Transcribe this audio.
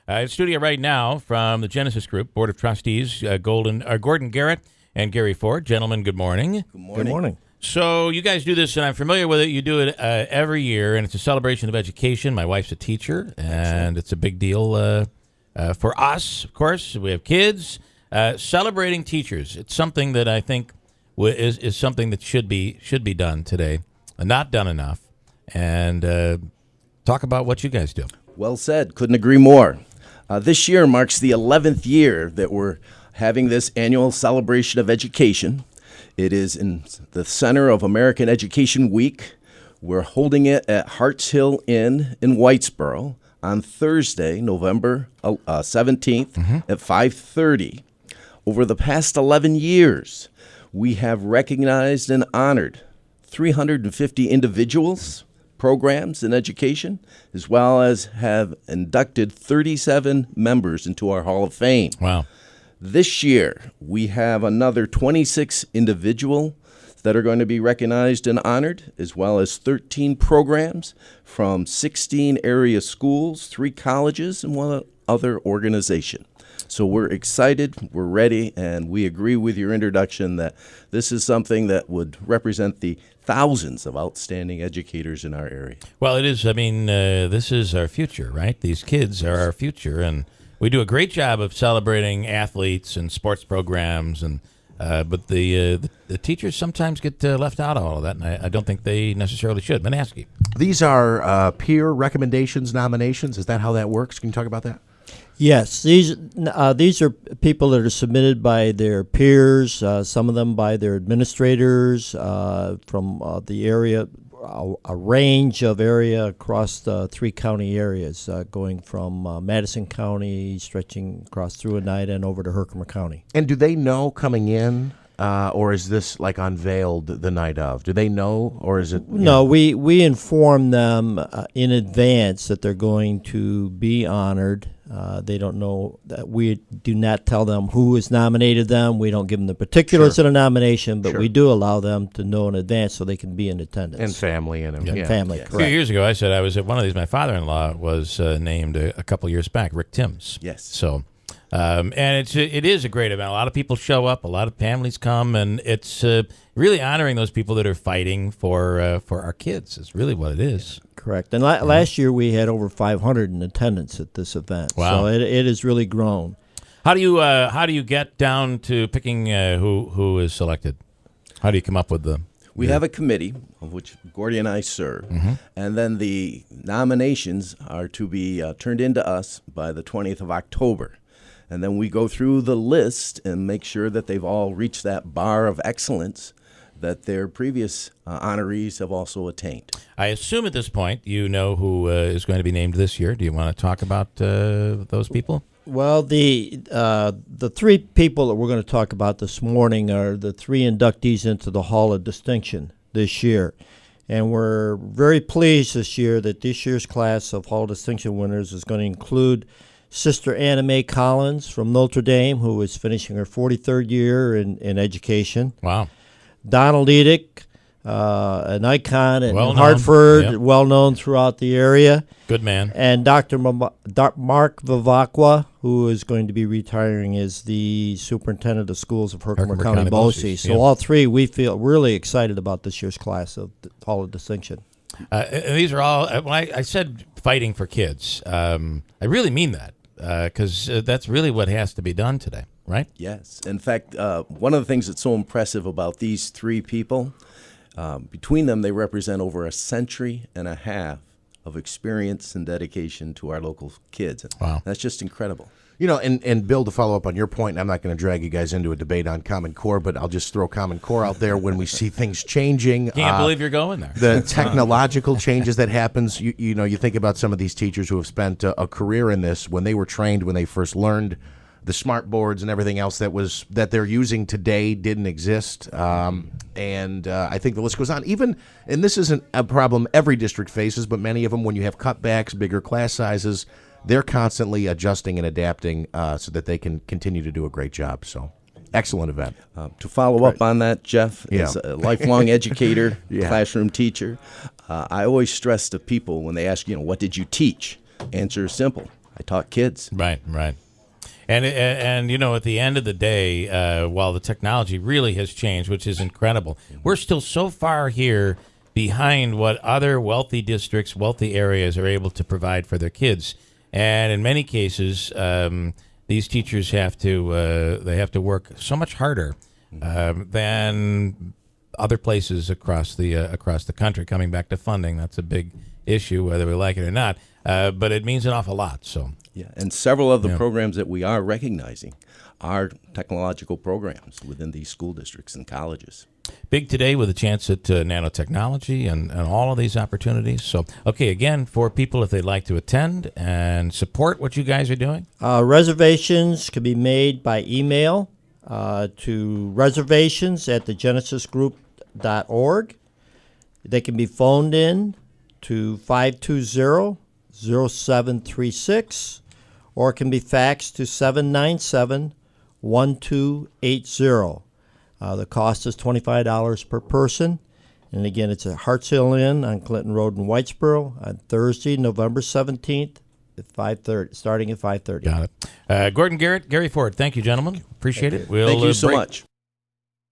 In studio right now from the Genesis Group Board of Trustees, Gordon Garrett and Gary Ford. Gentlemen, good morning. Good morning. Good morning. So you guys do this, and I'm familiar with it. You do it every year, and it's a celebration of education. My wife's a teacher, and it's a big deal for us, of course. We have kids. Celebrating teachers. It's something that I think is something that should be done today, not done enough. And talk about what you guys do. Well said. Couldn't agree more. This year marks the 11th year that we're having this annual celebration of education. It is in the center of American Education Week. We're holding it at Harts Hill Inn in Whitesboro on Thursday, November 17th at 5:30. Over the past 11 years, we have recognized and honored 350 individuals, programs in education, as well as have inducted 37 members into our Hall of Fame. Wow. This year, we have another 26 individuals that are going to be recognized and honored, as well as 13 programs from 16 area schools, 3 colleges, and 1 other organization. So we're excited, we're ready, and we agree with your introduction that this is something that would represent the thousands of outstanding educators in our area. Well, it is. I mean, this is our future, right? These kids are our future, and we do a great job of celebrating athletes and sports programs, and but the teachers sometimes get left out of all of that, and I don't think they necessarily should. Manaski. These are peer recommendations, nominations. Is that how that works? Can you talk about that? Yes, these are people that are submitted by their peers, some of them by their administrators from the area, a range of area across the 3 county areas, going from Madison County, stretching across through Oneida and over to Herkimer County. And do they know coming in, or is this like unveiled the night of? Do they know, or is it? No, we inform them in advance that they're going to be honored. They don't know that we do not tell them who has nominated them. We don't give them the particulars of the nomination, but we do allow them to know in advance so they can be in attendance. And family and family. A few years ago, I said I was at one of these. My father-in-law was named a couple years back, Rick Timms. Yes. So, and it is a great event. A lot of people show up. A lot of families come, and it's really honoring those people that are fighting for our kids. Is really what it is. Correct. And last year we had over 500 in attendance at this event. Wow. So it has really grown. How do you get down to picking who is selected? How do you come up with the? We have a committee of which Gordy and I serve, and then the nominations are to be turned into us by the 20th of October. And then we go through the list and make sure that they've all reached that bar of excellence that their previous honorees have also attained. I assume at this point you know who is going to be named this year. Do you want to talk about those people? Well, the 3 people that we're going to talk about this morning are the 3 inductees into the Hall of Distinction this year. And we're very pleased this year that this year's class of Hall of Distinction winners is going to include Sister Anna Mae Collins from Notre Dame, who is finishing her 43rd year in education. Wow. Donald Edick, an icon in Well-known. Hartford, Yep. well-known throughout the area. Good man. And Dr. Mark Vivacqua, who is going to be retiring as the superintendent of schools of Herkimer County, Boise. So all 3, we feel really excited about this year's class of the Hall of Distinction. And these are all, when I said fighting for kids, I really mean that, because that's really what has to be done today, right? Yes. In fact, one of the things that's so impressive about these 3 people, between them, they represent over a century and a half of experience and dedication to our local kids. Wow. That's just incredible. You know, and Bill, to follow up on your point, and I'm not going to drag you guys into a debate on Common Core, but I'll just throw Common Core out there when we see things changing. Can't believe you're going there. The technological changes that happens, you know, you think about some of these teachers who have spent a career in this when they were trained, when they first learned the smart boards and everything else that they're using today didn't exist. And I think the list goes on. Even, and this isn't a problem every district faces, but many of them, when you have cutbacks, bigger class sizes, they're constantly adjusting and adapting so that they can continue to do a great job. So, excellent event. To follow up on that, Jeff, as a lifelong educator, classroom teacher, I always stress to people when they ask, what did you teach? Answer is simple. I taught kids. Right. And you know, at the end of the day, while the technology really has changed, which is incredible, we're still so far here behind what other wealthy districts, wealthy areas are able to provide for their kids. And in many cases, these teachers have to work so much harder than other places across the country. Coming back to funding, that's a big issue, whether we like it or not. But it means an awful lot. So. Yeah, and several of the programs that we are recognizing are technological programs within these school districts and colleges. Big today with a chance at nanotechnology and all of these opportunities. So, okay, again, for people if they'd like to attend and support what you guys are doing. Reservations can be made by email to reservations@thegenesisgroup.org. They can be phoned in to 520-0736, or it can be faxed to 797-1280. The cost is $25 per person. And again, it's at Harts Hill Inn on Clinton Road in Whitesboro on Thursday, November 17th at 5:30, starting at 5:30. Got it. Gordon Garrett, Gary Ford, thank you, gentlemen. Appreciate it. Thank you so much.